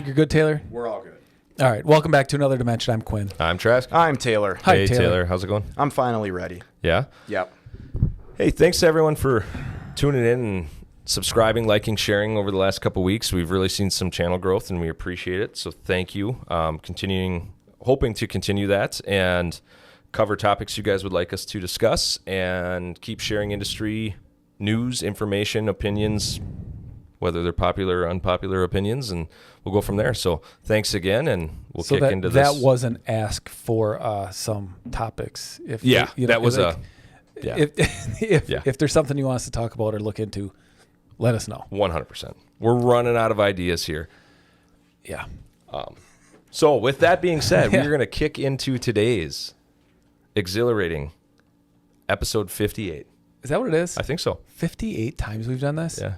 think you're good, Taylor? We're all good. All right. Welcome back to Another Dimension. I'm Quinn. I'm Trask. I'm Taylor. Hi, Hey, Taylor. Taylor. How's it going? I'm finally ready. Yeah? Yep. Hey, thanks to everyone for tuning in and subscribing, liking, sharing over the last couple of weeks. We've really seen some channel growth, and we appreciate it. So thank you. Hoping to continue that and cover topics you guys would like us to discuss and keep sharing industry news, information, opinions, whether they're popular or unpopular opinions, and we'll go from there. So thanks again, and we'll kick into this. That was an ask for some topics. If there's something you want us to talk about or look into, let us know. 100%. We're running out of ideas here. Yeah. So with that being said, we're going to kick into today's exhilarating episode 58. Is that what it is? I think so. 58 times we've done this? Yeah.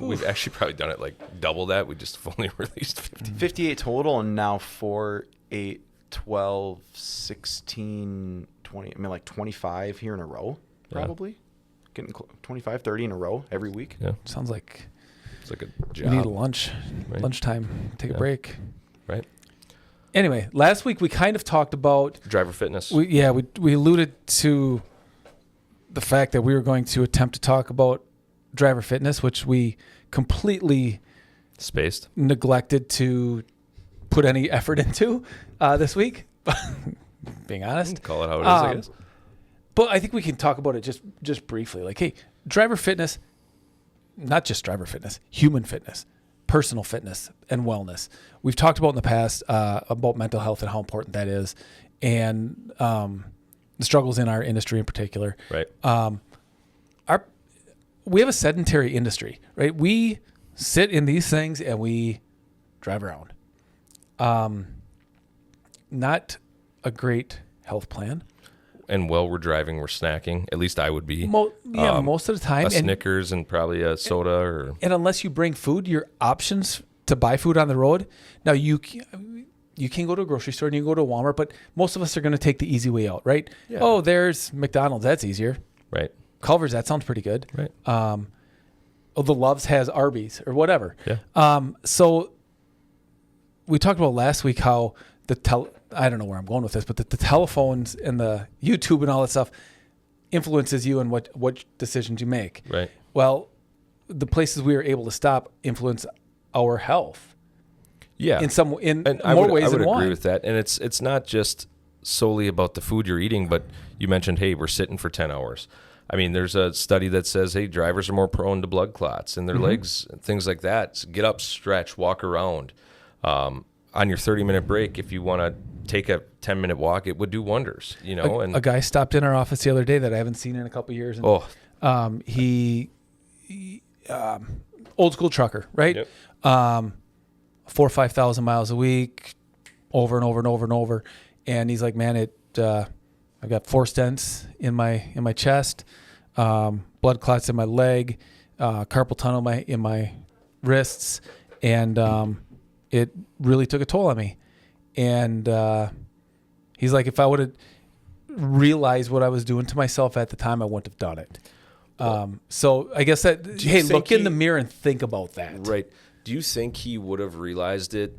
We've actually probably done it like double that. We just have only released 50. 58 total, and now 4, 8, 12, 16, 20. I mean, like 25 here in a row, probably. Yeah. Getting 25, 30 in a row every week. Yeah. Sounds like it's like a job. We need a lunch. Right. Lunchtime. Take a break. Right. Anyway, last week we kind of talked about driver fitness. We alluded to the fact that we were going to attempt to talk about driver fitness, which we completely neglected to put any effort into this week. Being honest, call it how it is, I guess. But I think we can talk about it just briefly. Like, hey, driver fitness, not just driver fitness, human fitness, personal fitness, and wellness. We've talked about in the past about mental health and how important that is, and the struggles in our industry in particular. Right. We have a sedentary industry, right? We sit in these things and we drive around. Not a great health plan. And while we're driving, we're snacking. At least I would be. Most of the time. A Snickers and probably a soda. And unless you bring food, your options to buy food on the road. Now, you can go to a grocery store and you can go to a Walmart, but most of us are going to take the easy way out, right? Yeah. Oh, there's McDonald's. That's easier. Right. Culver's, that sounds pretty good. Right. The Loves has Arby's or whatever. Yeah. So we talked about last week how I don't know where I'm going with this, but the telephones and the YouTube and all that stuff influences you and what decisions you make. Right. Well, the places we were able to stop influence our health. Yeah. In more ways than one. I would agree with that. And it's not just solely about the food you're eating, but you mentioned, hey, we're sitting for 10 hours. I mean, there's a study that says, hey, drivers are more prone to blood clots in their legs, things like that. So get up, stretch, walk around. On your 30-minute break, if you want to take a 10-minute walk, it would do wonders, you know. A guy stopped in our office the other day that I haven't seen in a couple of years. And, he old school trucker, right? Yep. 4,000 or 5,000 miles a week, over and over and over and over. And he's like, man, I've got 4 stents in my chest, blood clots in my leg, carpal tunnel in my wrists, and it really took a toll on me. And he's like, if I would have realized what I was doing to myself at the time, I wouldn't have done it. So I guess that, hey, look in the mirror and think about that. Right. Do you think he would have realized it?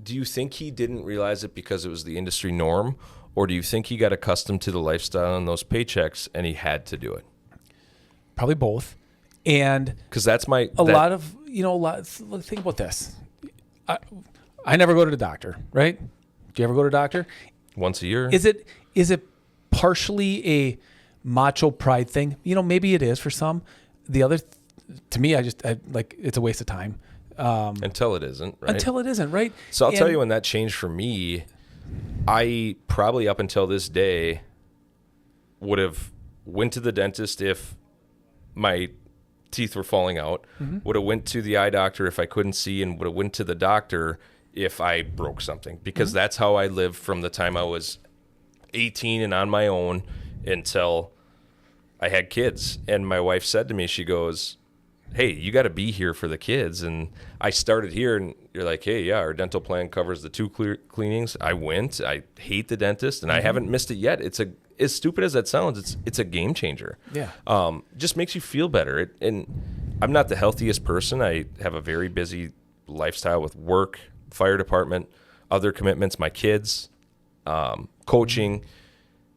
Do you think he didn't realize it because it was the industry norm? Or do you think he got accustomed to the lifestyle and those paychecks and he had to do it? Probably both. And because that's think about this. I never go to the doctor, right? Do you ever go to the doctor? Once a year. Is it partially a macho pride thing? You know, maybe it is for some. The other, to me, I it's a waste of time. Until it isn't, right? So I'll tell you when that changed for me. I probably up until this day would have went to the dentist if my teeth were falling out, would have went to the eye doctor if I couldn't see, and would have went to the doctor if I broke something, because that's how I lived from the time I was 18 and on my own until I had kids. And my wife said to me, she goes, hey, you got to be here for the kids. And I started here, and you're like, hey, yeah, our dental plan covers the 2 cleanings. I went. I hate the dentist, and I haven't missed it yet. It's as stupid as that sounds, it's a game changer. Yeah. Just makes you feel better. And I'm not the healthiest person. I have a very busy lifestyle with work, fire department, other commitments, my kids, coaching.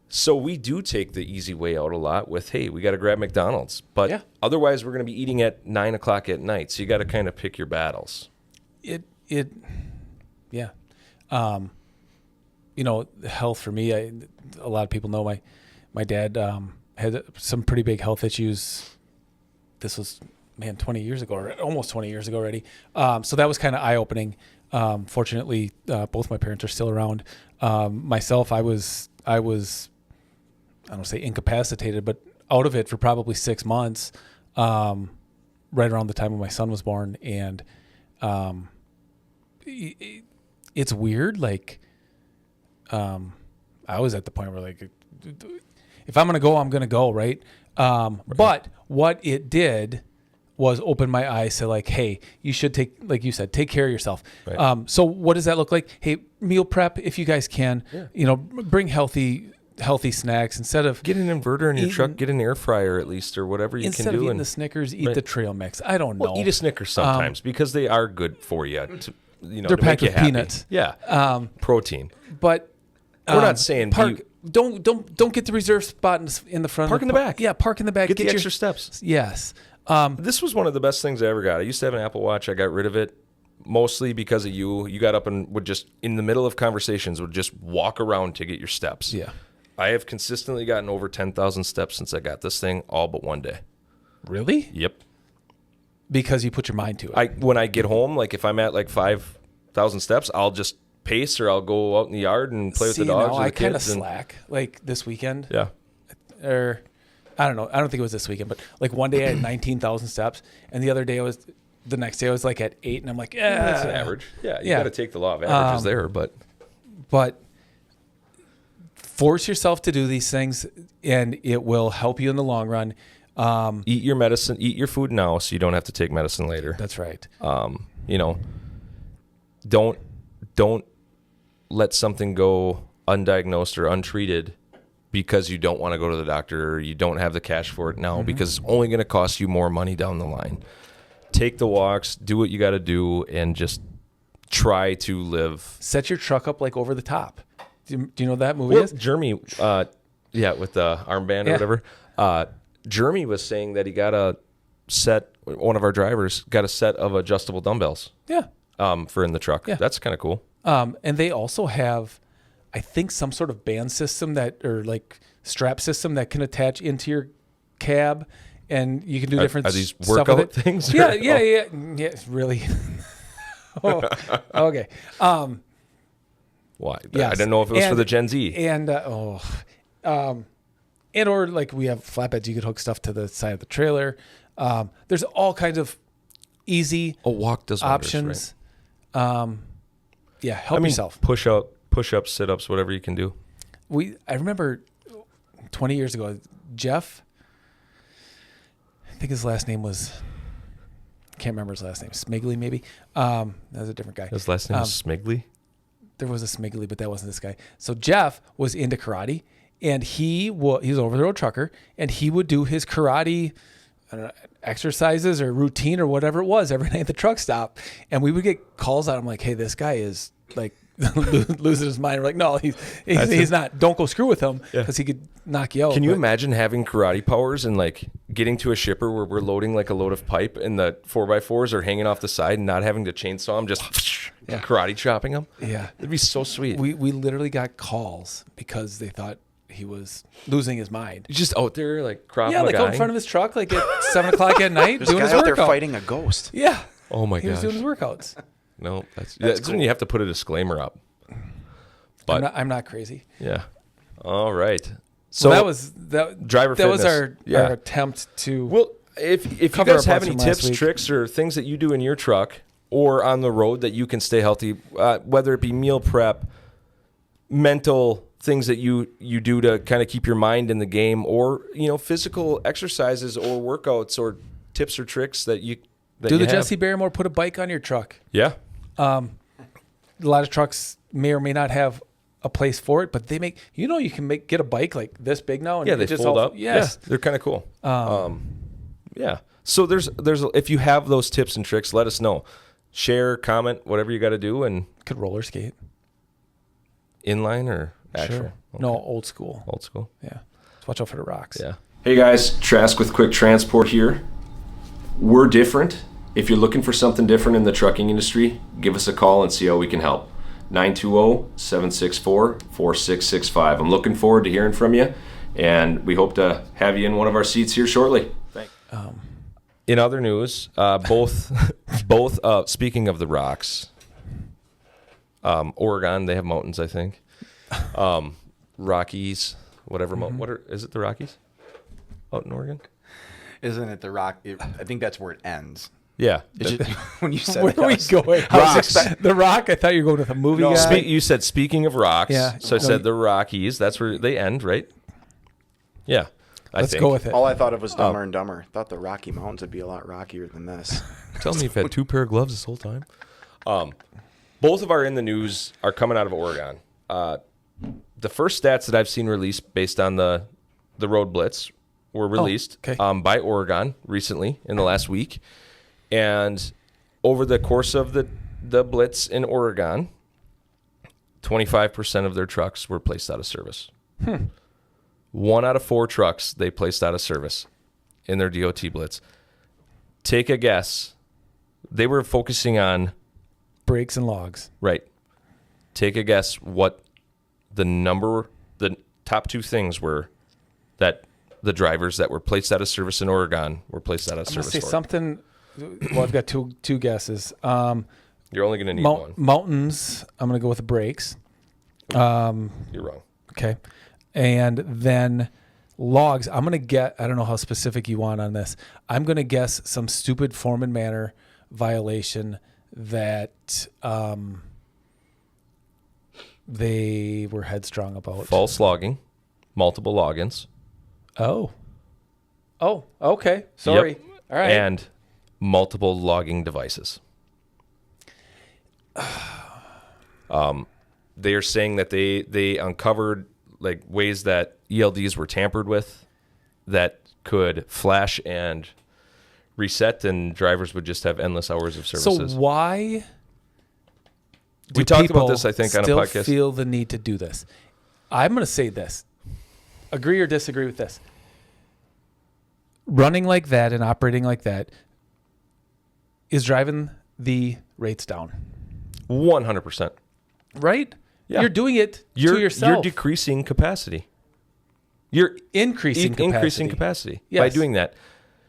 So we do take the easy way out a lot with, hey, we got to grab McDonald's. But otherwise, we're going to be eating at 9 o'clock at night. So you got to kind of pick your battles. Yeah. Health for me, a lot of people know my dad had some pretty big health issues. This was, 20 years ago, or almost 20 years ago already. So that was kind of eye-opening. Fortunately, both my parents are still around. Myself, I was, I don't say incapacitated, but out of it for probably 6 months, right around the time when my son was born. And it's weird. Like, I was at the point where, like, if I'm going to go, I'm going to go, right? But what it did was open my eyes to, like, hey, you should take, like you said, take care of yourself. Right. So what does that look like? Hey, meal prep, if you guys can, bring healthy snacks instead of get an inverter in your truck, get an air fryer at least, or whatever you can do. Instead of eating the Snickers, eat the trail mix. I don't know. Eat a Snickers sometimes because they are good for you. They're packed with peanuts. Yeah, protein. But we're not saying don't get the reserve spot in the front. Park in the back. Yeah, park in the back. Get the extra steps. Yes. This was one of the best things I ever got. I used to have an Apple Watch. I got rid of it mostly because of you. You got up and would just, in the middle of conversations, would just walk around to get your steps. Yeah. I have consistently gotten over 10,000 steps since I got this thing, all but one day. Really? Yep. Because you put your mind to it. When I get home, like if I'm at like 5,000 steps, I'll just pace or I'll go out in the yard and play with the dogs. I kind of slack like this weekend. Yeah. Or I don't know. I don't think it was this weekend, but like one day I had 19,000 steps, and the next day I was like at 8, and I'm like, that's an average. Yeah, you got to take the law of averages there, but force yourself to do these things, and it will help you in the long run. Eat your medicine, eat your food now, so you don't have to take medicine later. That's right. Don't let something go undiagnosed or untreated because you don't want to go to the doctor or you don't have the cash for it now, because it's only going to cost you more money down the line. Take the walks, do what you got to do, and just try to live. Set your truck up like over the top. Do you know what that movie is? Jeremy, with the armband or whatever. Jeremy was saying that he got one of our drivers got a set of adjustable dumbbells. Yeah. For in the truck. Yeah. That's kind of cool. And they also have, I think, some sort of band system or like strap system that can attach into your cab, and you can do different stuff. Are these workout with it. Things? Yeah, really. Okay. Why? Yes. I didn't know if it was for the Gen Z. And or like we have flatbeds, you could hook stuff to the side of the trailer. There's all kinds of easy walk does options. Wonders, right? Help yourself. Push ups, sit ups, whatever you can do. I remember 20 years ago, Jeff, I think his last name was, I can't remember his last name, Smigley maybe. That was a different guy. His last name was Smigley? There was a Smigley, but that wasn't this guy. So Jeff was into karate, and he's an over-the-road trucker, and he would do his karate exercises or routine or whatever it was every night at the truck stop. And we would get calls out. I'm like, hey, this guy is like losing his mind. We're like, no, he's not. Don't go screw with him because he could knock you out. Can you imagine having karate powers and like getting to a shipper where we're loading like a load of pipe and the 4x4s are hanging off the side and not having to chainsaw them, just karate chopping them? Yeah. It'd be so sweet. We literally got calls because they thought he was losing his mind. He's just out there like Krav Maga. Yeah, like out in front of his truck, like at 7 o'clock at night, doing his out workout. there fighting a ghost. Yeah. Oh my gosh. He was doing his workouts. No, that's cool. When you have to put a disclaimer up. But I'm not crazy. Yeah. All right. So that was driver fitness. That was our attempt to. Well, if you guys have any tips, tricks, or things that you do in your truck or on the road that you can stay healthy, whether it be meal prep, mental things that you do to kind of keep your mind in the game, or physical exercises or workouts or tips or tricks that you do. Jesse Barrymore put a bike on your truck? Yeah. A lot of trucks may or may not have a place for it, but they make you can get a bike like this big now, and they just fold up. Yes, they're kind of cool. Yeah. So there's if you have those tips and tricks, let us know. share, comment, whatever you got to do, and could roller skate. Inline or actual? Sure. Okay. No, old school. Old school. Yeah. Just watch out for the rocks. Yeah. Hey guys, Trask with Quick Transport here. We're different. If you're looking for something different in the trucking industry, give us a call and see how we can help. 920-764-4665. I'm looking forward to hearing from you, and we hope to have you in one of our seats here shortly. Thanks. In other news, both speaking of the rocks, Oregon, they have mountains, I think. Rockies, whatever. Is it the Rockies out in Oregon? Isn't it the rock? I think that's where it ends. Yeah. When you said where are we going? The Rock? I thought you were going with a movie guy. You said speaking of rocks. Yeah. So I said the Rockies. That's where they end, right? Yeah. Let's go with it. All I thought of was Dumber and Dumber. Thought the Rocky Mountains would be a lot rockier than this. Tell me you've had 2 pair of gloves this whole time. Both of our in the news are coming out of Oregon. The first stats that I've seen released based on the road blitz were released by Oregon recently in the last week. And over the course of the blitz in Oregon, 25% of their trucks were placed out of service. 1 out of 4 trucks they placed out of service in their DOT blitz. Take a guess. They were focusing on brakes and logs. Right. Take a guess what the top 2 things were that the drivers that were placed out of service in Oregon were placed out of service for. I'm going to say something. Well, I've got two guesses. You're only going to need one. Mountains, I'm going to go with the brakes. You're wrong. Okay. And then logs, I'm going to get, I don't know how specific you want on this. I'm going to guess some stupid form and manner violation that they were headstrong about. False logging, multiple logins. Oh, okay. Sorry. Yep. All right. And multiple logging devices. They are saying that they uncovered like ways that ELDs were tampered with that could flash and reset, and drivers would just have endless hours of services. So why we talked about this, I think, on a podcast. Still feel the need to do this? I'm going to say this. Agree or disagree with this? Running like that and operating like that is driving the rates down. 100%. Right? Yeah. You're doing it to yourself. You're decreasing capacity. You're increasing capacity yes. by doing that.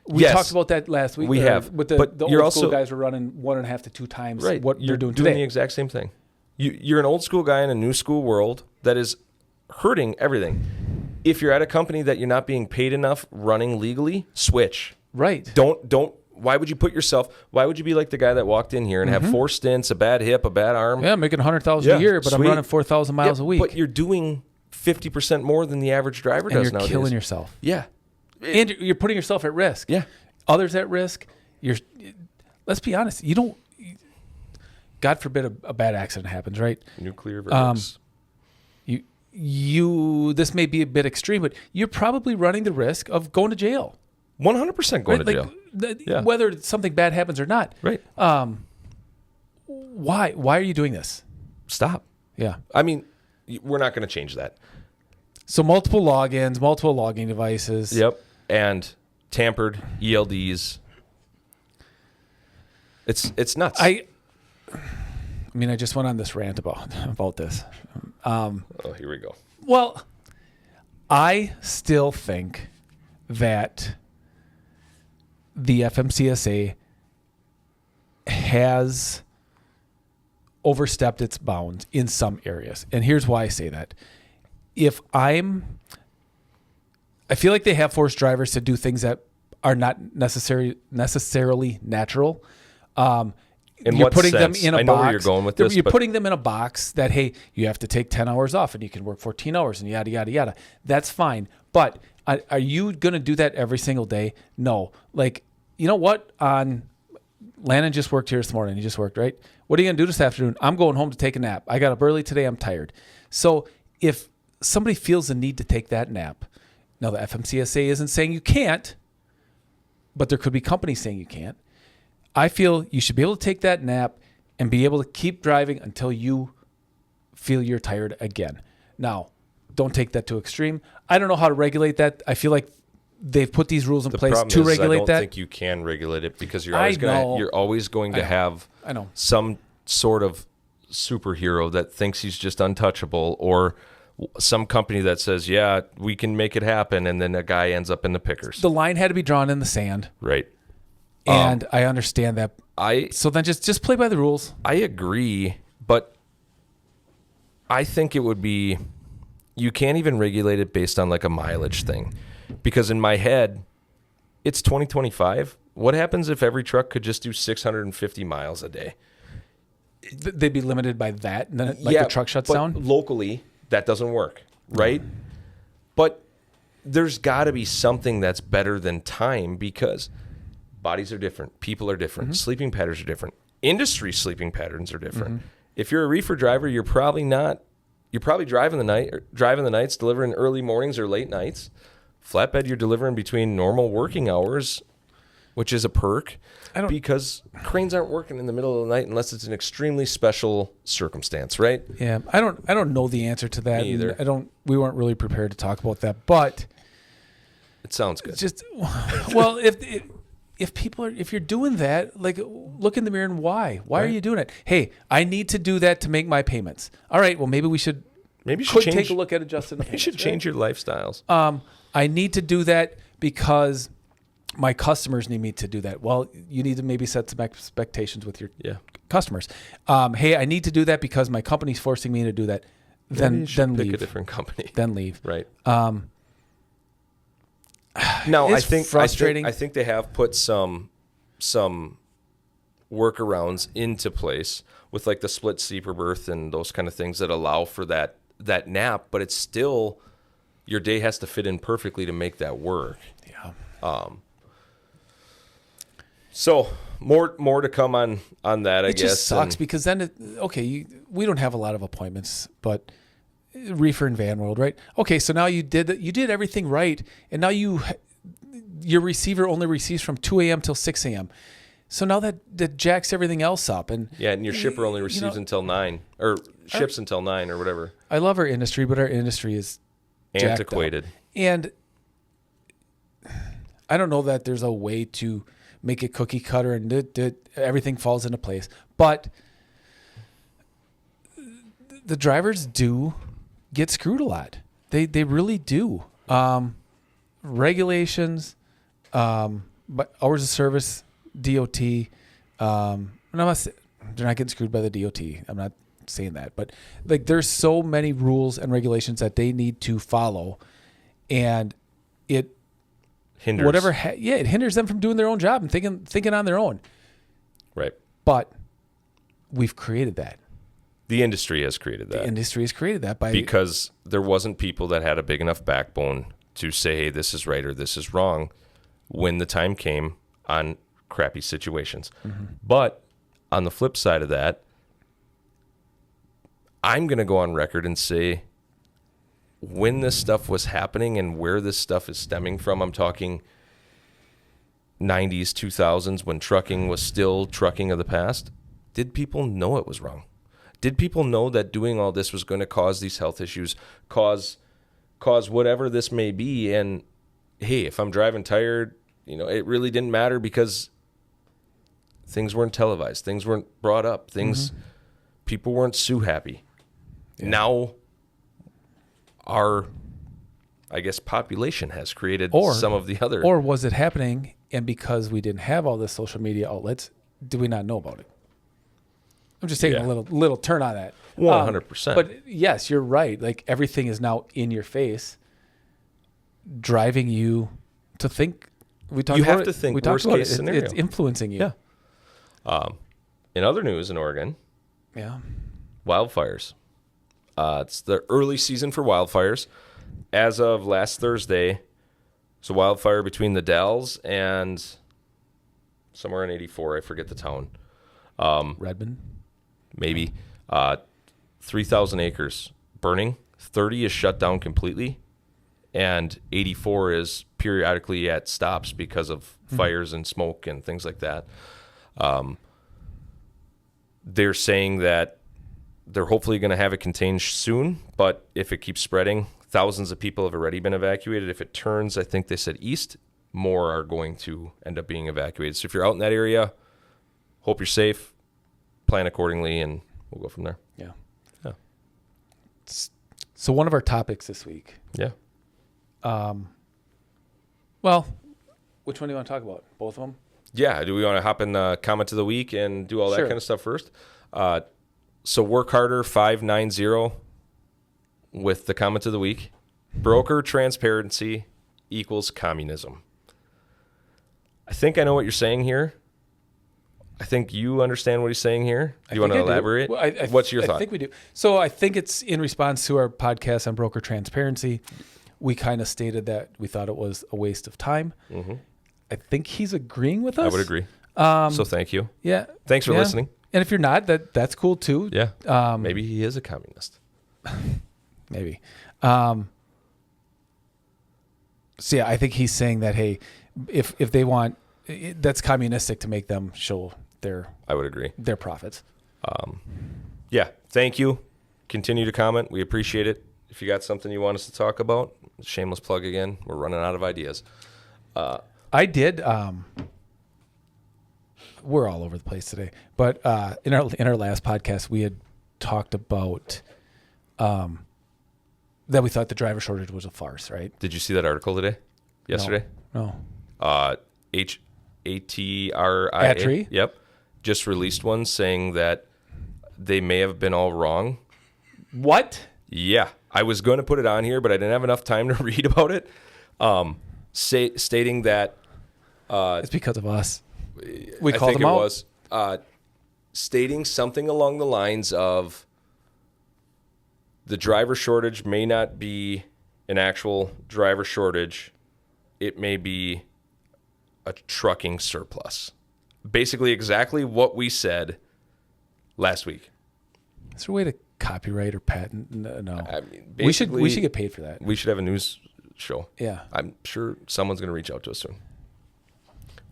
We talked about that last week. We have. But the old school guys were running 1.5 to 2 times what you're doing today. You're doing the exact same thing. You're an old school guy in a new school world that is hurting everything. If you're at a company that you're not being paid enough running legally, switch. Right. Don't. Why would you put yourself? Why would you be like the guy that walked in here and have 4 stints, a bad hip, a bad arm? Yeah, making $100,000 a year, but I'm running 4,000 miles a week. But you're doing 50% more than the average driver does nowadays. And you're killing yourself. Yeah. And you're putting yourself at risk. Yeah. Others at risk. Let's be honest. You don't. God forbid a bad accident happens, right? Nuclear verdicts. This may be a bit extreme, but you're probably running the risk of going to jail. 100% going to jail. Whether something bad happens or not. Right. Why are you doing this? Stop. Yeah. I mean, we're not going to change that. So multiple logins, multiple logging devices. Yep. And tampered ELDs. It's nuts. I mean, I just went on this rant about this. Here we go. Well, I still think that the FMCSA has overstepped its bounds in some areas. And here's why I say that. I feel like they have forced drivers to do things that are not necessarily natural. You're putting them in a box. I know where you're going with this. You're putting them in a box that, hey, you have to take 10 hours off and you can work 14 hours and yada, yada, yada. That's fine. But are you going to do that every single day? No. Like, you know what? Landon just worked here this morning. He just worked, right? What are you going to do this afternoon? I'm going home to take a nap. I got up early today. I'm tired. So if somebody feels the need to take that nap, now the FMCSA isn't saying you can't, but there could be companies saying you can't. I feel you should be able to take that nap and be able to keep driving until you feel you're tired again. Now, don't take that to extreme. I don't know how to regulate that. I feel like they've put these rules in place to regulate that. I don't think you can regulate it because you're always going to have some sort of superhero that thinks he's just untouchable, or some company that says, yeah, we can make it happen, and then a guy ends up in the pickers. The line had to be drawn in the sand. Right. And I understand that. So then just play by the rules. I agree, but I think it would be, you can't even regulate it based on like a mileage thing. Because in my head, it's 2025. What happens if every truck could just do 650 miles a day? They'd be limited by that, and then the truck shuts down? Locally, that doesn't work, right? But there's got to be something that's better than time, because bodies are different. People are different. Sleeping patterns are different. Industry sleeping patterns are different. If you're a reefer driver, you're probably driving the nights, delivering early mornings or late nights. Flatbed, you're delivering between normal working hours, which is a perk, because cranes aren't working in the middle of the night unless it's an extremely special circumstance, right? Yeah, I don't know the answer to that. Me either. We weren't really prepared to talk about that, but it sounds good. Just well, if you're doing that, like, look in the mirror and why are you doing it? Hey, I need to do that to make my payments. All right, well, maybe you should take a look at adjusting the payments. You should change your lifestyles. I need to do that because my customers need me to do that. Well, you need to maybe set some expectations with your customers. Hey, I need to do that because my company's forcing me to do that. Then leave. Pick a different company. Then leave. Right. No, I think frustrating. I think they have put some workarounds into place with like the split sleeper berth and those kind of things that allow for that nap, but it's still, your day has to fit in perfectly to make that work. Yeah. So more to come on that, I guess. It just sucks because then, we don't have a lot of appointments, but reefer and van world, right? Okay, so now you did everything right, and now your receiver only receives from 2 a.m. till 6 a.m. So now that jacks everything else up, and your shipper only receives until 9, or ships until 9 or whatever. I love our industry, but our industry is antiquated, and I don't know that there's a way to make it cookie cutter and everything falls into place. But the drivers do get screwed a lot. They really do. Regulations, but hours of service, DOT. And they're not getting screwed by the DOT. I'm not saying that, but like there's so many rules and regulations that they need to follow, and it hinders. It hinders them from doing their own job and thinking on their own. Right. But we've created that. The industry has created that. The industry has created that because there wasn't people that had a big enough backbone to say, hey, this is right or this is wrong when the time came on crappy situations. But on the flip side of that, I'm going to go on record and say when this stuff was happening and where this stuff is stemming from, I'm talking 90s, 2000s, when trucking was still trucking of the past, did people know it was wrong? Did people know that doing all this was going to cause these health issues, cause whatever this may be? And hey, if I'm driving tired, it really didn't matter because things weren't televised, things weren't brought up, people weren't sue happy. Yeah. Now our, I guess, population has created some of the other. Or was it happening, and because we didn't have all the social media outlets, do we not know about it? I'm just taking a little turn on that. 100%. But yes, you're right. Like everything is now in your face, driving you to think. You have to think worst case scenario. It's influencing you. Yeah. In other news in Oregon, wildfires. It's the early season for wildfires. As of last Thursday, it's a wildfire between the Dalles and somewhere in 84. I forget the town. Redmond? Maybe. 3,000 acres burning. 30 is shut down completely. And 84 is periodically at stops because of fires and smoke and things like that. They're saying that they're hopefully going to have it contained soon, but if it keeps spreading, thousands of people have already been evacuated. If it turns, I think they said east, more are going to end up being evacuated. So if you're out in that area, hope you're safe, plan accordingly, and we'll go from there. Yeah. Yeah. So one of our topics this week. Yeah. Well, which one do you want to talk about? Both of them? Yeah. Do we want to hop in comment of the week and do all that Sure. kind of stuff first? So Work Harder 590 with the comment of the week. Broker transparency equals communism. I think I know what you're saying here. I think you understand what he's saying here. Do you want to elaborate? Well, What's your thought? I think we do. So I think it's in response to our podcast on broker transparency. We kind of stated that we thought it was a waste of time. Mm-hmm. I think he's agreeing with us. I would agree. So thank you. Yeah. Thanks for listening. And if you're not, that's cool too. Yeah. Maybe he is a communist. Maybe. So yeah, I think he's saying that, hey, if they want, that's communistic to make them show I would agree. their profits. Yeah. Thank you. Continue to comment. We appreciate it. If you got something you want us to talk about, shameless plug again. We're running out of ideas. I did. We're all over the place today, but in our last podcast, we had talked about that we thought the driver shortage was a farce, right? Did you see that article today? Yesterday? No. HATRIA. Atri? Yep. Just released one saying that they may have been all wrong. What? Yeah. I was going to put it on here, but I didn't have enough time to read about it. Stating that It's because of us. We I called think them out. it was stating something along the lines of the driver shortage may not be an actual driver shortage. It may be a trucking surplus. Basically exactly what we said last week. Is there a way to copyright or patent? No. I mean, we should get paid for that. We should have a news show. Yeah. I'm sure someone's going to reach out to us soon.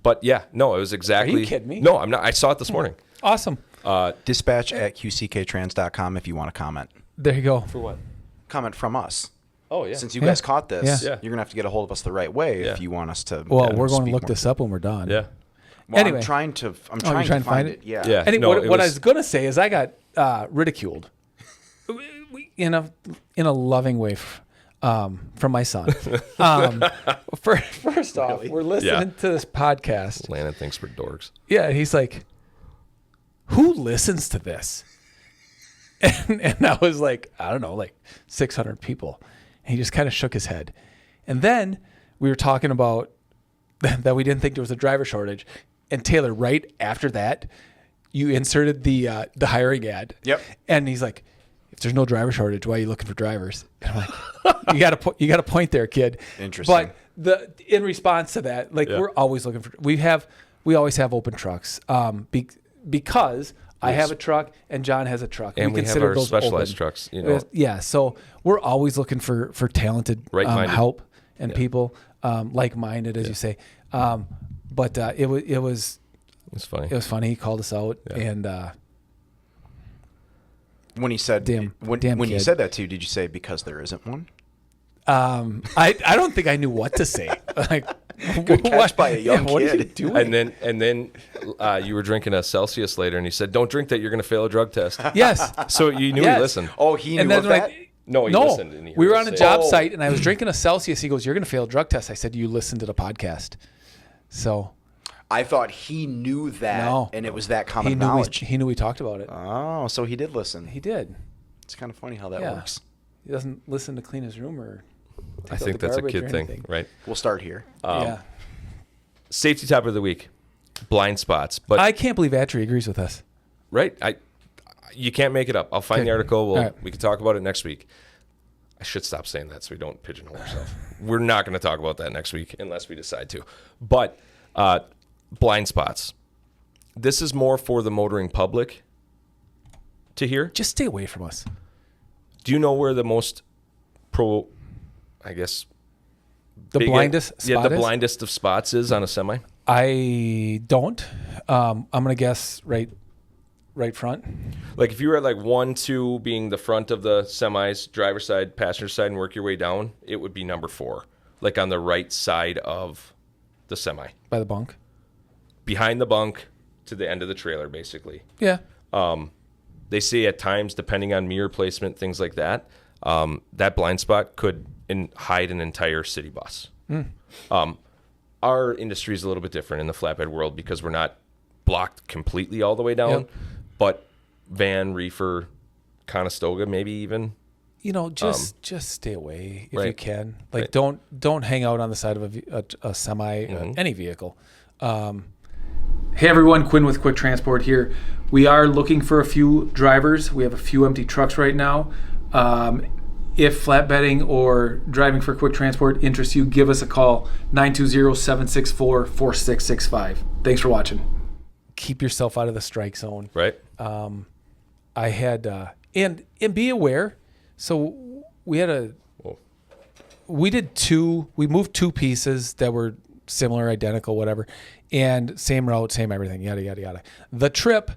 But yeah, no, it was exactly. Are you kidding me? No, I'm not. I saw it this morning. Awesome. Dispatch at qcktrans.com if you want to comment. There you go. For what? Comment from us. Oh, yeah. Since you guys caught this, Yeah. you're going to have to get a hold of us the right way Yeah. if you want us to. Well, we're going to speak look more this up when we're done. Yeah. Well, Anyway. I'm trying to trying to find it? Yeah. Yeah. And No, what it I was- was going to say is I got ridiculed in a loving way from my son. First off, we're listening to this podcast. Landon thinks we're dorks. Yeah, he's like, who listens to this? And I was like, I don't know, like 600 people. And he just kind of shook his head. And then we were talking about that we didn't think there was a driver shortage. And Taylor, right after that, you inserted the hiring ad. Yep. And he's like, if there's no driver shortage, why are you looking for drivers? And I'm like, you got a point there, kid. Interesting. But in response to that, like we're always looking for. We always have open trucks. Because I have a truck and John has a truck. And we have our specialized trucks. You know. Yeah, so we're always looking for talented help and people like-minded, as you say. But it was funny. It was funny. He called us out and. When he said when kid. you said that too, did you say because there isn't one? I don't think I knew what to say. Like, good catch by a young kid. What are you doing? And then you were drinking a Celsius later, and he said, "Don't drink that. You're going to fail a drug test." Yes. So you knew he listened. Oh, he knew of that? No, he listened. And he we were heard on a us job say, site, and I was drinking a Celsius. He goes, "You're going to fail a drug test." I said, "You listened to the podcast." So I thought he knew that, and it was that common he knowledge. He knew we talked about it. Oh, so he did listen. He did. It's kind of funny how that works. He doesn't listen to clean his room or. I think that's a kid thing, right? We'll start here. Yeah. Safety top of the week, blind spots. But I can't believe Atri agrees with us. Right? You can't make it up. I'll find the article. Right. We can talk about it next week. I should stop saying that so we don't pigeonhole ourselves. We're not going to talk about that next week unless we decide to. But blind spots. This is more for the motoring public to hear. Just stay away from us. Do you know where the most the blindest spot the is? blindest of spots is on a semi? I don't. I'm going to guess right front. Like if you were at like 1, 2 being the front of the semis, driver's side, passenger side, and work your way down, it would be number 4. Like on the right side of the semi. By the bunk? Behind the bunk to the end of the trailer, basically. Yeah. They say at times, depending on mirror placement, things like that, that blind spot could hide an entire city bus. Our industry is a little bit different in the flatbed world because we're not blocked completely all the way down. Yep. But van, reefer, Conestoga, maybe even. Just stay away if right. you can. Like, right. don't hang out on the side of a semi, any vehicle. Hey everyone, Quinn with Quick Transport here. We are looking for a few drivers. We have a few empty trucks right now. If flatbedding or driving for Quick Transport interests you, give us a call, 920-764-4665. Thanks for watching. Keep yourself out of the strike zone. Right. I had, and be aware. So we moved 2 pieces that were similar, identical, whatever, and same route, same everything, yada, yada, yada. The trip,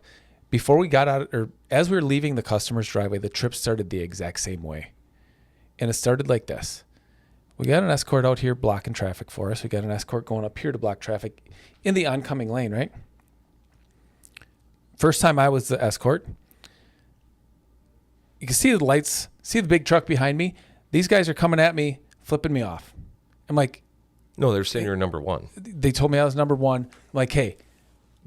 before we got out, or as we were leaving the customer's driveway, the trip started the exact same way. And it started like this. We got an escort out here blocking traffic for us. We got an escort going up here to block traffic in the oncoming lane, right? First time I was the escort. You can see the lights, see the big truck behind me. These guys are coming at me, flipping me off. I'm like... No, they're saying you're number 1. They told me I was number 1. I'm like, hey,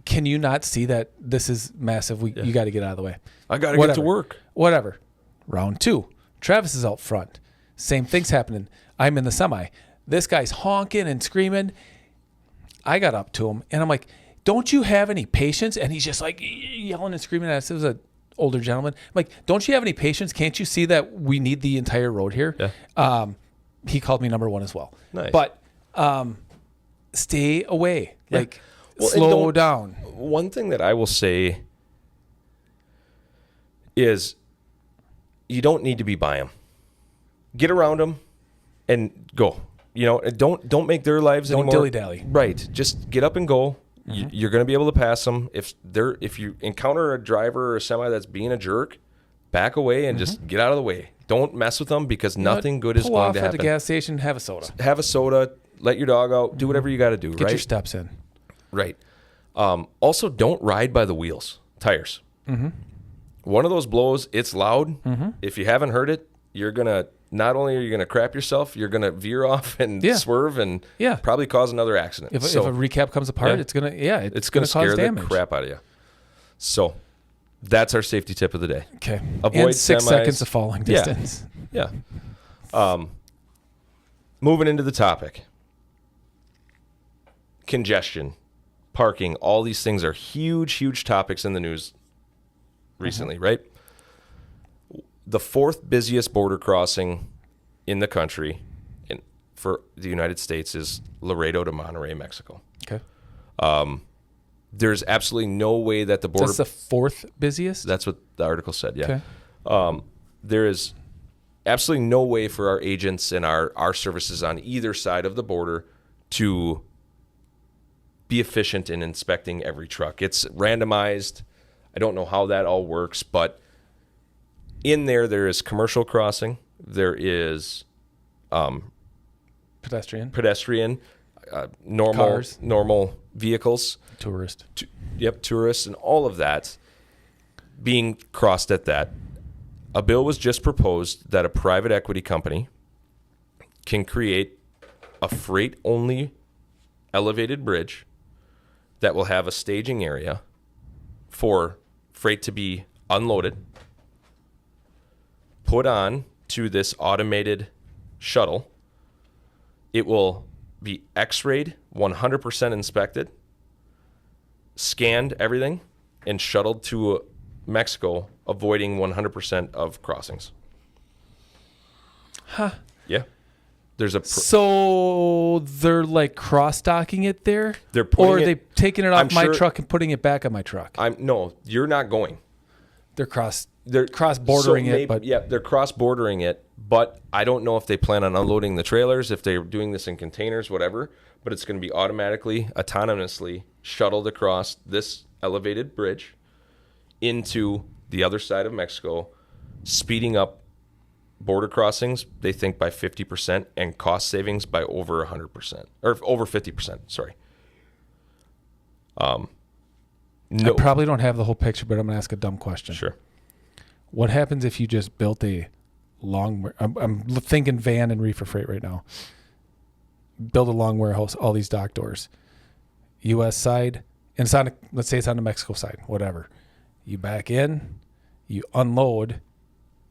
can you not see that this is massive? You got to get out of the way. I got to get to work. Whatever. Round 2. Travis is out front. Same thing's happening. I'm in the semi. This guy's honking and screaming. I got up to him, and I'm like, don't you have any patience? And he's just like yelling and screaming at us. It was an older gentleman. I'm like, don't you have any patience? Can't you see that we need the entire road here? Yeah. He called me number 1 as well. Nice. But stay away. Yeah. Like, slow down. One thing that I will say is you don't need to be by them. Get around them and go. Don't make their lives anymore. Don't dilly-dally. Right. Just get up and go. Mm-hmm. You're going to be able to pass them. If you encounter a driver or a semi that's being a jerk, back away and just get out of the way. Don't mess with them because nothing good is going to happen. Pull off at the gas station, have a soda. Have a soda, let your dog out, do whatever you got to do, Get your steps in. Right. Also, don't ride by the wheels, tires. Mm-hmm. One of those blows, it's loud. Mm-hmm. If you haven't heard it, not only are you going to crap yourself, you're going to veer off and swerve and probably cause another accident. If a recap comes apart, it's going to scare damage. The crap out of you. So that's our safety tip of the day. Okay. Avoid and 6 semis. seconds of falling distance. Yeah. Moving into the topic. Congestion, parking, all these things are huge, huge topics in the news recently, right? The 4th busiest border crossing in the country for the United States is Laredo to Monterrey, Mexico. Okay. There's absolutely no way that the border... That's the 4th busiest? That's what the article said, yeah. Okay. There is absolutely no way for our agents and our services on either side of the border to be efficient in inspecting every truck. It's randomized. I don't know how that all works, but in there is commercial crossing. There is pedestrian, normal vehicles, tourists, and all of that being crossed at that. A bill was just proposed that a private equity company can create a freight-only elevated bridge that will have a staging area for freight to be unloaded, put on to this automated shuttle. It will be x-rayed, 100% inspected, scanned everything, and shuttled to Mexico, avoiding 100% of crossings. Huh. Yeah. There's so they're like cross-docking it there? Or are they taking it off my truck and putting it back on my truck? No, you're not going. They're cross-bordering it. But yeah, they're cross-bordering it, but I don't know if they plan on unloading the trailers, if they're doing this in containers, whatever. but it's going to be autonomously shuttled across this elevated bridge into the other side of Mexico, speeding up border crossings, they think, by 50% and cost savings by over 100%, or over 50%, sorry. No. I probably don't have the whole picture, but I'm going to ask a dumb question. Sure. What happens if you just built a long... I'm thinking van and reefer freight right now. Build a long warehouse, all these dock doors. U.S. side, and it's on, let's say it's on the Mexico side, whatever. You back in, you unload,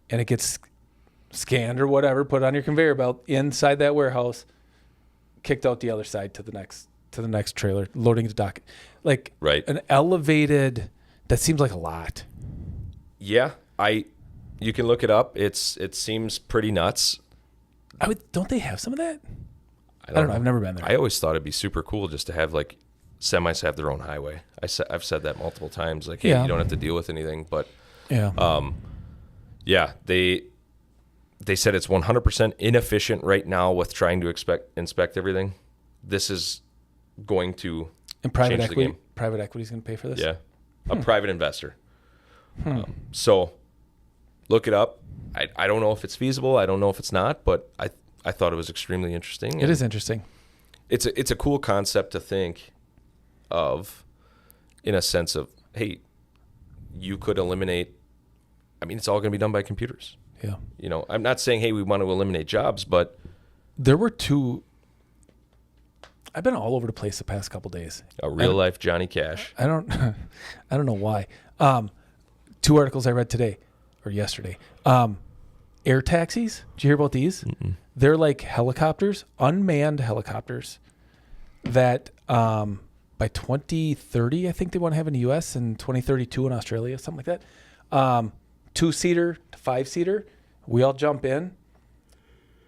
and it gets scanned or whatever, put on your conveyor belt inside that warehouse, kicked out the other side to the next trailer, loading the dock. Like right. An elevated, that seems like a lot. Yeah, you can look it up. It seems pretty nuts. Don't they have some of that? I don't know. I've never been there. I always thought it'd be super cool just to have like semis have their own highway. I've said that multiple times. Like, hey, you don't have to deal with anything. But yeah, they said it's 100% inefficient right now with trying to inspect everything. This is going to change the game. Private equity is going to pay for this? Yeah, a private investor. So look it up. I don't know if it's feasible. I don't know if it's not, but I thought it was extremely interesting. It is interesting. It's a cool concept to think of, in a sense of, hey, you could eliminate. I mean, it's all going to be done by computers. Yeah. You know, I'm not saying, hey, we want to eliminate jobs, but there were two. I've been all over the place the past couple days. A real life Johnny Cash. I don't know why. 2 articles I read today or yesterday. Air taxis. Did you hear about these? Mm-mm. They're like helicopters, unmanned helicopters that by 2030, I think they want to have in the U.S. and 2032 in Australia, something like that. 2-seater to 5-seater. We all jump in.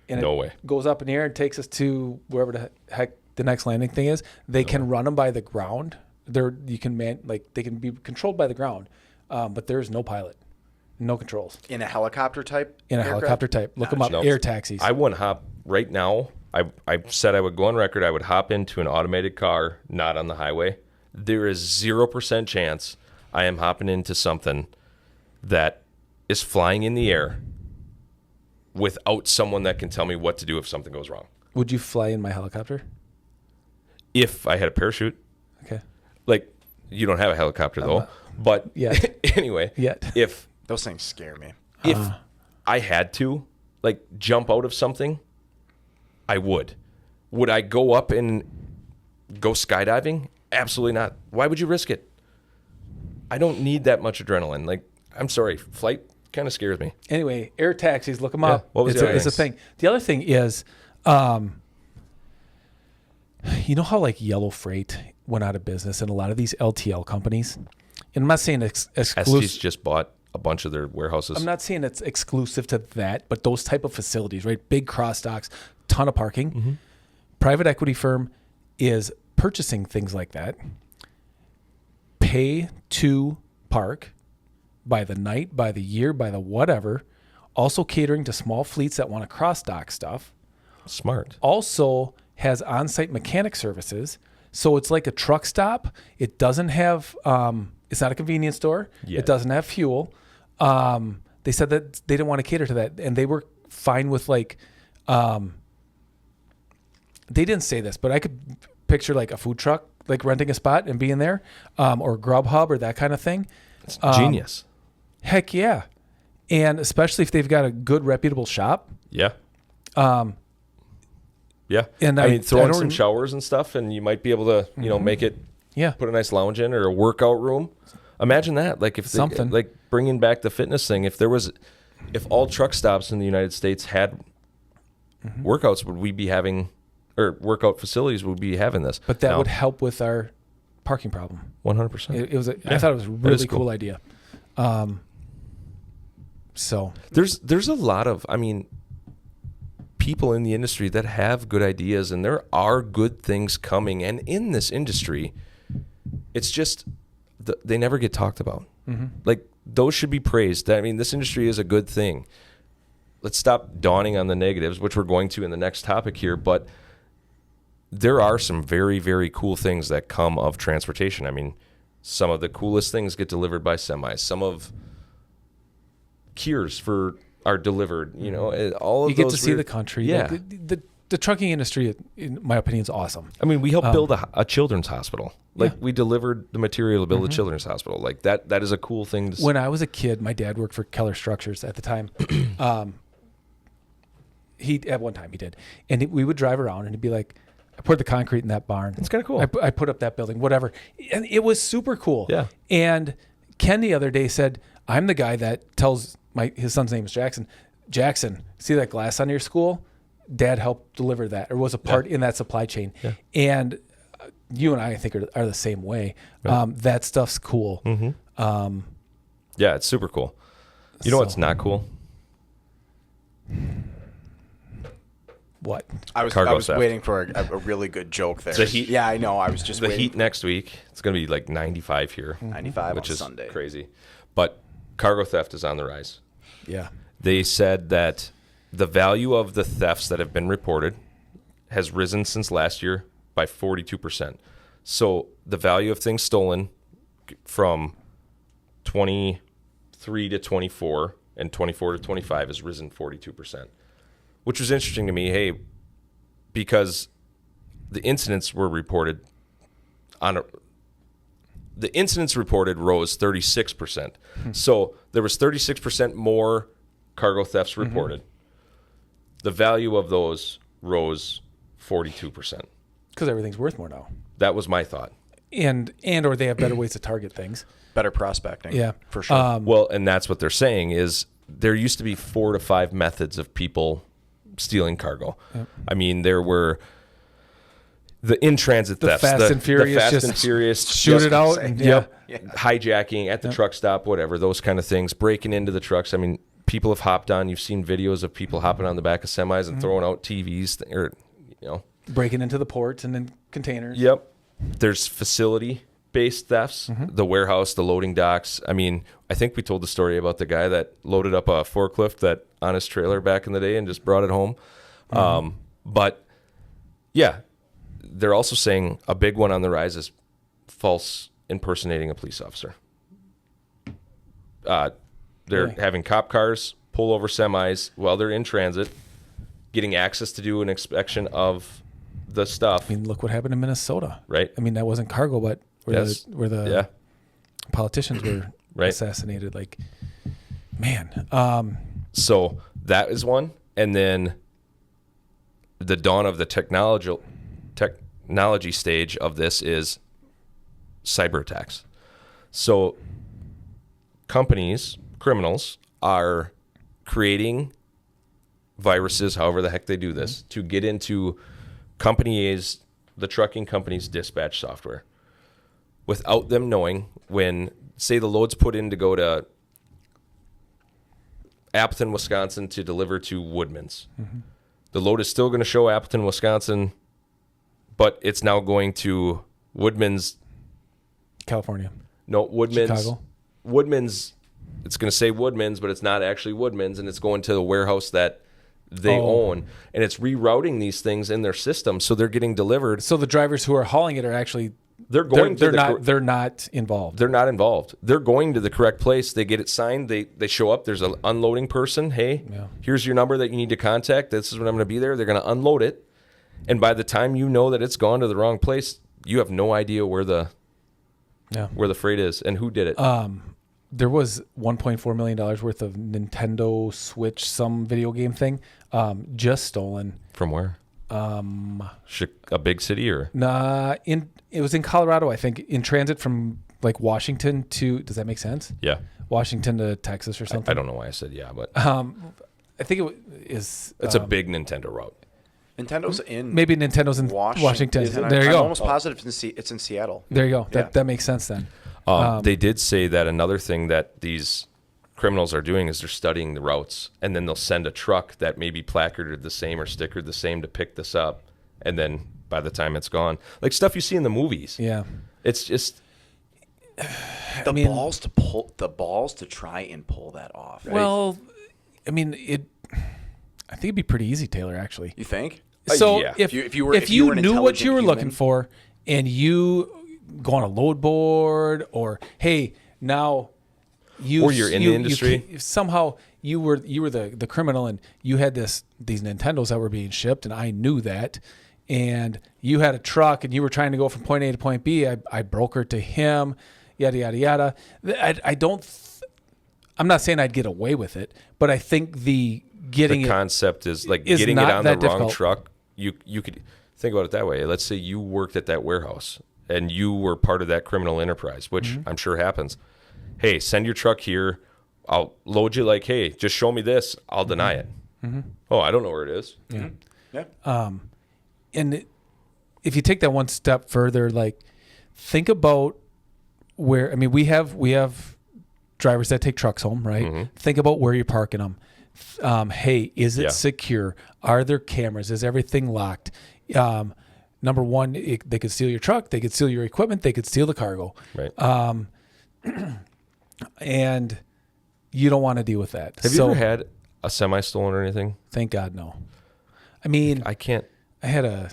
And no way. Goes up in the air and takes us to wherever the heck the next landing thing is. They can run them by the ground. They can be controlled by the ground, but there is no pilot, no controls. In a helicopter type? Helicopter type. Look them up. Air taxis. I wouldn't hop right now. I said I would go on record. I would hop into an automated car, not on the highway. There is 0% chance I am hopping into something that is flying in the air without someone that can tell me what to do if something goes wrong. Would you fly in my helicopter? If I had a parachute. Okay. Like, you don't have a helicopter though. But anyway, if those things scare me. If I had to, like, jump out of something, I would. Would I go up and go skydiving? Absolutely not. Why would you risk it? I don't need that much adrenaline. Like, I'm sorry, flight kind of scares me. Anyway, air taxis, look them up. What was it's a thing. The other thing is, you know how like Yellow Freight went out of business and a lot of these LTL companies, and I'm not saying exclusive. Estes just bought a bunch of their warehouses. I'm not saying it's exclusive to that, but those type of facilities, right? Big cross docks, ton of parking. Mm-hmm. Private equity firm is purchasing things like that. Pay to park by the night, by the year, by the whatever. Also catering to small fleets that want to cross dock stuff. Smart. Also has on-site mechanic services. So it's like a truck stop. It doesn't have, it's not a convenience store. Yet. It doesn't have fuel. They said that they didn't want to cater to that. And they were fine with like, they didn't say this, but I could picture like a food truck, like renting a spot and being there, or Grubhub or that kind of thing. It's genius. Heck yeah. And especially if they've got a good reputable shop. Yeah. Yeah. And I mean, throw in some showers and stuff, and you might be able to, you know, make it, put a nice lounge in or a workout room. Imagine that. Like if something like bringing back the fitness thing, if all truck stops in the United States had workouts, would we be having, or workout facilities would be having this? But that would help with our parking problem. 100%. I thought it was a really cool idea. So there's a lot of, I mean, people in the industry that have good ideas, and there are good things coming. And in this industry, it's just they never get talked about. Mm-hmm. Like, those should be praised. I mean, this industry is a good thing. Let's stop dawning on the negatives, which we're going to in the next topic here. But there are some very, very cool things that come of transportation. I mean, some of the coolest things get delivered by semis. Some of cures are delivered, you know, all of you get those to see the country. Yeah. Like, the trucking industry, in my opinion, is awesome. I mean, we helped build a children's hospital. Like, we delivered the material to build a children's hospital. Like, that is a cool thing to see. When I was a kid, my dad worked for Keller Structures at the time. At one time he did. And we would drive around and he'd be like, I poured the concrete in that barn. It's kind of cool. I put up that building, whatever. And it was super cool. Yeah. And Ken the other day said, I'm the guy that tells his son's name is Jackson. Jackson, see that glass on your school? Dad helped deliver that, or was a part in that supply chain. Yeah. And you and I think are the same way. Right. That stuff's cool. Mm-hmm. Yeah, it's super cool. You know what's not cool? What? I was waiting for a really good joke there. The heat. Yeah, I know. I was just waiting. The heat next week. It's going to be like 95 here. 95 which on is Sunday. Crazy. But cargo theft is on the rise. Yeah. They said that the value of the thefts that have been reported has risen since last year by 42%. So the value of things stolen from 23 to 24 and 24 to 25 has risen 42%, which was interesting to me. Hey, because the incidents were reported the incidents reported rose 36%. So there was 36% more cargo thefts reported. The value of those rose 42%. Because everything's worth more now. That was my thought. And or they have better ways to target things. Better prospecting. Yeah. For sure. Well, and that's what they're saying is there used to be 4 to 5 methods of people stealing cargo. Yep. I mean, there were the in-transit thefts. Fast and Furious. The Fast and Furious. Shoot it out. Hijacking at the truck stop, whatever, those kind of things. Breaking into the trucks. I mean, people have hopped on. You've seen videos of people hopping on the back of semis and throwing out TVs or, you know. Breaking into the ports and then containers. Yep. There's facility-based thefts, the warehouse, the loading docks. I mean, I think we told the story about the guy that loaded up a forklift on his trailer back in the day and just brought it home. But, yeah, they're also saying a big one on the rise is false impersonating a police officer. They're having cop cars pull over semis while they're in transit, getting access to do an inspection of the stuff. I mean, look what happened in Minnesota. Right. I mean, that wasn't cargo, but where the politicians were assassinated. Like, man. So that is one. And then the dawn of the technology stage of this is cyber attacks. So criminals are creating viruses, however the heck they do this, to get into Company A's, the trucking company's dispatch software without them knowing. When, say, the load's put in to go to Appleton, Wisconsin to deliver to Woodman's. The load is still going to show Appleton, Wisconsin, but it's now going to Woodman's. California. No, Woodman's. Chicago. Woodman's. It's going to say Woodman's, but it's not actually Woodman's, and it's going to the warehouse that they own, and it's rerouting these things in their system, so they're getting delivered. So the drivers who are hauling it are actually they're not involved. They're not involved. They're going to the correct place. They get it signed. They show up. There's an unloading person. Hey, here's your number that you need to contact. This is when I'm going to be there. They're going to unload it, and by the time you know that it's gone to the wrong place, you have no idea where the freight is and who did it. There was $1.4 million worth of Nintendo Switch, some video game thing, just stolen. From where? A big city or? Nah, it was in Colorado, I think, in transit from like Washington to. Does that make sense? Yeah. Washington to Texas or something. I don't know why I said yeah, but I think it's a big Nintendo route. Nintendo's in Washington. There you go. I'm almost positive it's in Seattle. There you go. That makes sense then. They did say that another thing that these criminals are doing is they're studying the routes, and then they'll send a truck that may be placarded the same or stickered the same to pick this up, and then by the time it's gone, like stuff you see in the movies. Yeah, it's just balls to try and pull that off. Right? Well, I mean, I think it'd be pretty easy, Taylor. Actually, you think? So Yeah. if If you were an knew what you were intelligent looking human- for, and you go on a load board, or hey, now you Or you're in the industry. somehow you were the criminal, and you had these Nintendos that were being shipped, and I knew that, and you had a truck, and you were trying to go from point A to point B. I brokered to him, yada yada yada. I'm not saying I'd get away with it, but I think the concept is like is getting it not on the that wrong difficult. truck. You could think about it that way. Let's say you worked at that warehouse and you were part of that criminal enterprise, which I'm sure happens. Hey, send your truck here. I'll load you. Like, hey, just show me this. I'll deny it. Oh, I don't know where it is. Yeah. Yeah. And if you take that one step further, like think about where, I mean, we have drivers that take trucks home, right? Think about where you're parking them. Hey, is it secure? Are there cameras? Is everything locked? Number one, they could steal your truck. They could steal your equipment. They could steal the cargo. Right. And you don't want to deal with that. Have you ever had a semi stolen or anything? Thank God, no. I mean, I can't. I had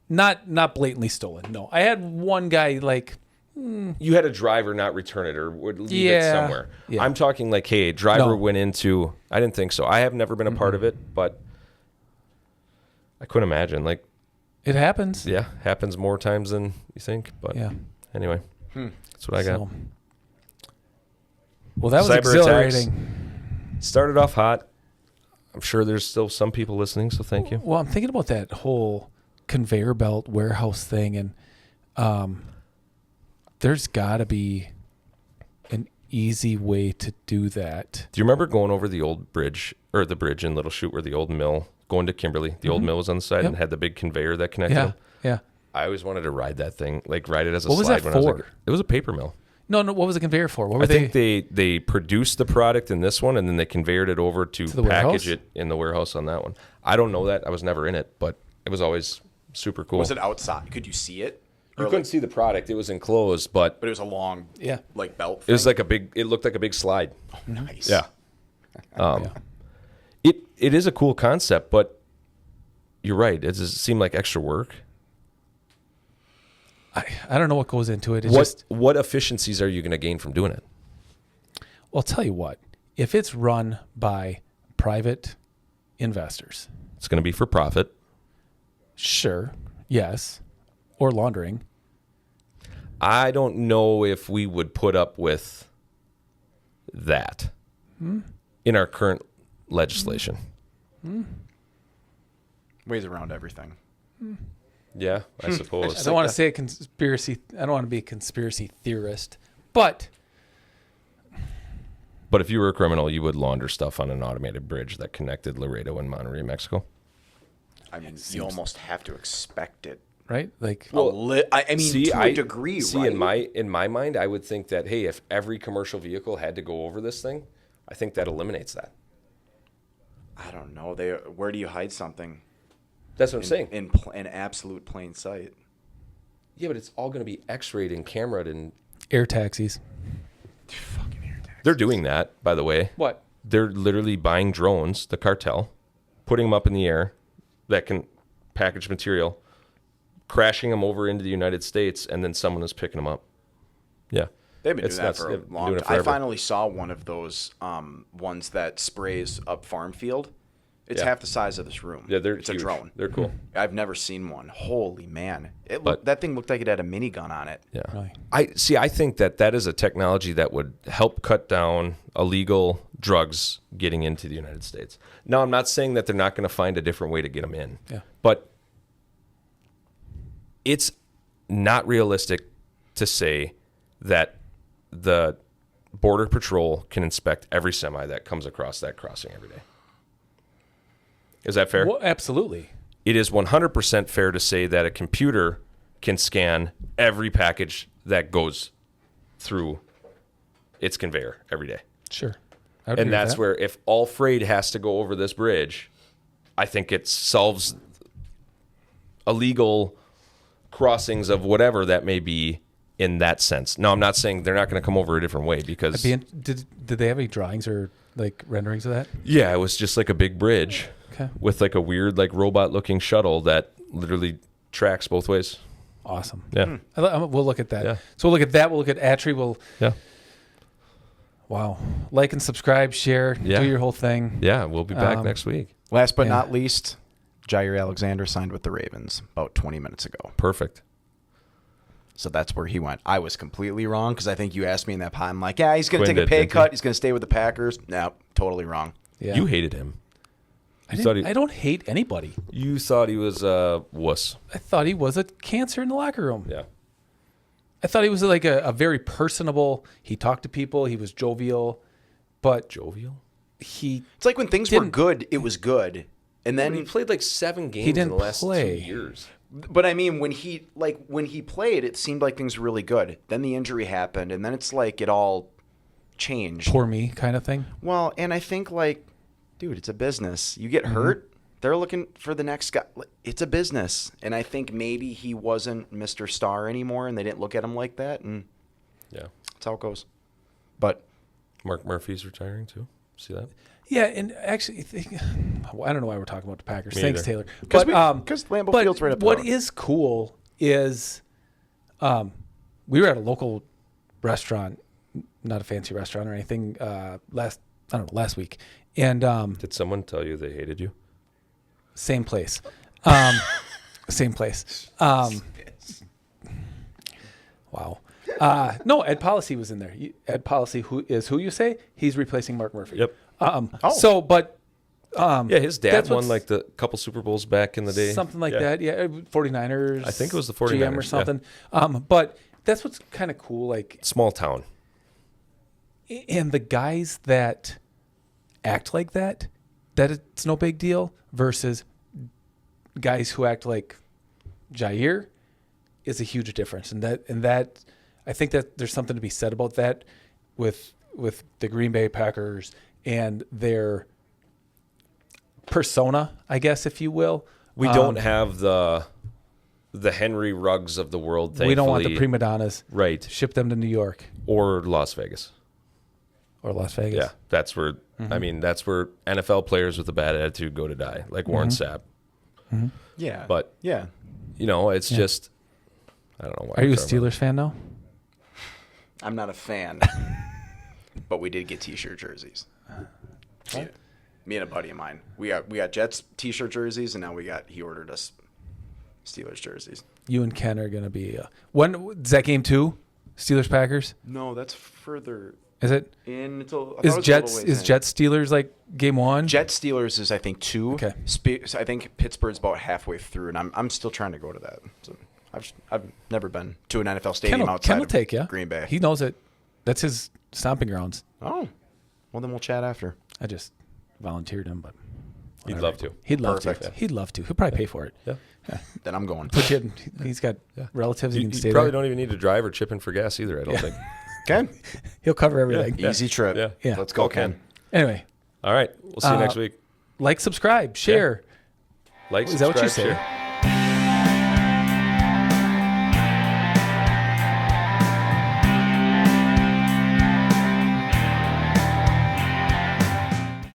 not blatantly stolen. No, I had one guy like. You had a driver not return it or would leave it somewhere. Yeah. I'm talking like, hey, a driver No. went into. I didn't think so. I have never been a part of it, but I couldn't imagine. Like, It happens. yeah, happens more times than you think. But Yeah. anyway, that's what I got. So, well, that was Cyber exhilarating. Started off hot. I'm sure there's still some people listening, so thank you. Well, I'm thinking about that whole conveyor belt warehouse thing, and there's got to be an easy way to do that. Do you remember going over the old bridge or the bridge in Little Chute where the old mill going to Kimberly? The old mill was on the side and had the big conveyor that connected Yeah, them. yeah. I always wanted to ride that thing, like ride it as a What was slide that when I was for? like, it was a paper mill. No. What was the conveyor for? What were I think they produced the product in this one and then they conveyored it over to the package warehouse? it in the warehouse on that one. I don't know that. I was never in it, but it was always super cool. Was it outside? Could you see it? You Or couldn't like- see the product. It was enclosed, but but it was a long, like belt. it was thing? like it looked like a big slide. Nice. Yeah. It is a cool concept, but you're right. It does seem like extra work. I don't know what goes into it. It's What efficiencies are you going to gain from doing it? Well, I'll tell you what. If it's run by private investors, It's going to be for profit. sure, yes, or laundering. I don't know if we would put up with that in our current legislation. Ways around everything. Yeah, I suppose. I don't want to say a conspiracy. I don't want to be a conspiracy theorist, but But if you were a criminal, you would launder stuff on an automated bridge that connected Laredo and Monterrey, Mexico. I mean, you almost have to expect it. right, like I mean, to a degree, right? in my mind, I would think that, hey, if every commercial vehicle had to go over this thing, I think that eliminates that. I don't know. Where do you hide something? That's what I'm saying. In absolute plain sight. Yeah, but it's all going to be X-rayed and cameraed, and air taxis. Fucking air taxi. they're doing that, by the way. What? They're literally buying drones, the cartel, putting them up in the air that can package material, crashing them over into the United States, and then someone is picking them up. Yeah. They've been It's doing that nuts. for a They've been long doing it time. I forever. finally saw one of those ones that sprays up farm field. It's Yeah. half the size of this room. Yeah, it's huge. a drone. They're cool. I've never seen one. Holy man! But- That thing looked like it had a minigun on it. Yeah. Really? I think that is a technology that would help cut down illegal drugs getting into the United States. Now, I'm not saying that they're not going to find a different way to get them in. Yeah. But it's not realistic to say that the Border Patrol can inspect every semi that comes across that crossing every day. Is that fair? Well, absolutely. It is 100% fair to say that a computer can scan every package that goes through its conveyor every day. Sure. I would agree And with that's that. where if all freight has to go over this bridge, I think it solves illegal crossings of whatever that may be in that sense. Now, I'm not saying they're not going to come over a different way because did they have any drawings or like renderings of that? Yeah, it was just like a big bridge with like a weird like robot looking shuttle that literally tracks both ways. Awesome. Yeah. We'll look at that. Yeah. So we'll look at that. We'll look at Atri. Yeah. Wow. Like and subscribe, share, do your whole thing. Yeah, we'll be back next week. Last but not least, Jair Alexander signed with the Ravens about 20 minutes ago. Perfect. So that's where he went. I was completely wrong because I think you asked me in that pod. I'm like, yeah, he's going to take a pay cut. He's going to stay with the Packers. No, totally wrong. Yeah. You hated him. I don't hate anybody. You thought he was a wuss. I thought he was a cancer in the locker room. Yeah. I thought he was like a very personable. He talked to people. He was jovial, but jovial. It's like when things were good, it was good, and then he played like 7 games in the last 2 years. But I mean, when he played, it seemed like things were really good. Then the injury happened, and then it's like it all changed. Poor me kind of thing. Well, and I think like, dude, it's a business. You get hurt. They're looking for the next guy. It's a business. And I think maybe he wasn't Mr. Star anymore, and they didn't look at him like that. And yeah, that's how it goes. But Mark Murphy's retiring too. See that? Yeah, and actually, I don't know why we're talking about the Packers. Me Thanks, either. Taylor. Because Lambeau Field's right up the road. What is cool is we were at a local restaurant, not a fancy restaurant or anything, last week. And did someone tell you they hated you? Same place. Same place. Wow. No, Ed Policy was in there. Ed Policy, who you say? He's replacing Mark Murphy. Yep. So, but yeah, his dad won like the couple Super Bowls back in the day. Something like that. Yeah, 49ers. I think it was the 49ers. GM or something. Yeah. But that's what's kind of cool. Like small town. And the guys that act like that it's no big deal versus guys who act like Jair is a huge difference. And that I think that there's something to be said about that with the Green Bay Packers and their persona, I guess, if you will. We don't have the Henry Ruggs of the world, thankfully. We don't want the prima donnas. Right. Ship them to New York. Or Las Vegas. Yeah, that's where I mean that's where NFL players with a bad attitude go to die, like Warren Sapp. Yeah, but yeah, it's just I don't know. Why Are you a Steelers fan now? I'm not a fan, but we did get T-shirt jerseys. Me and a buddy of mine, we got Jets T-shirt jerseys, and now he ordered us Steelers jerseys. You and Ken are gonna be when is that game 2? Steelers Packers? No, that's further. Is it? Is Jets Steelers like game 1? Jets Steelers is I think 2. Okay. I think Pittsburgh's about halfway through, and I'm still trying to go to that. So I've never been to an NFL stadium outside of Green Bay. He knows it. That's his stomping grounds. Oh, well then we'll chat after. I just volunteered him, but whatever. He'd love to. He'd love Perfect. to. He'd love to. He'll probably pay for it. Yeah. Then I'm going. Put you in, he's got relatives. He can stay probably there. don't even need to drive or chip in for gas either. I don't think. Okay. He'll cover everything. Easy trip. Yeah. Let's go, Ken. Anyway. All right. We'll see you next week. Like, subscribe, share. Like, Is that what you subscribe, say? share.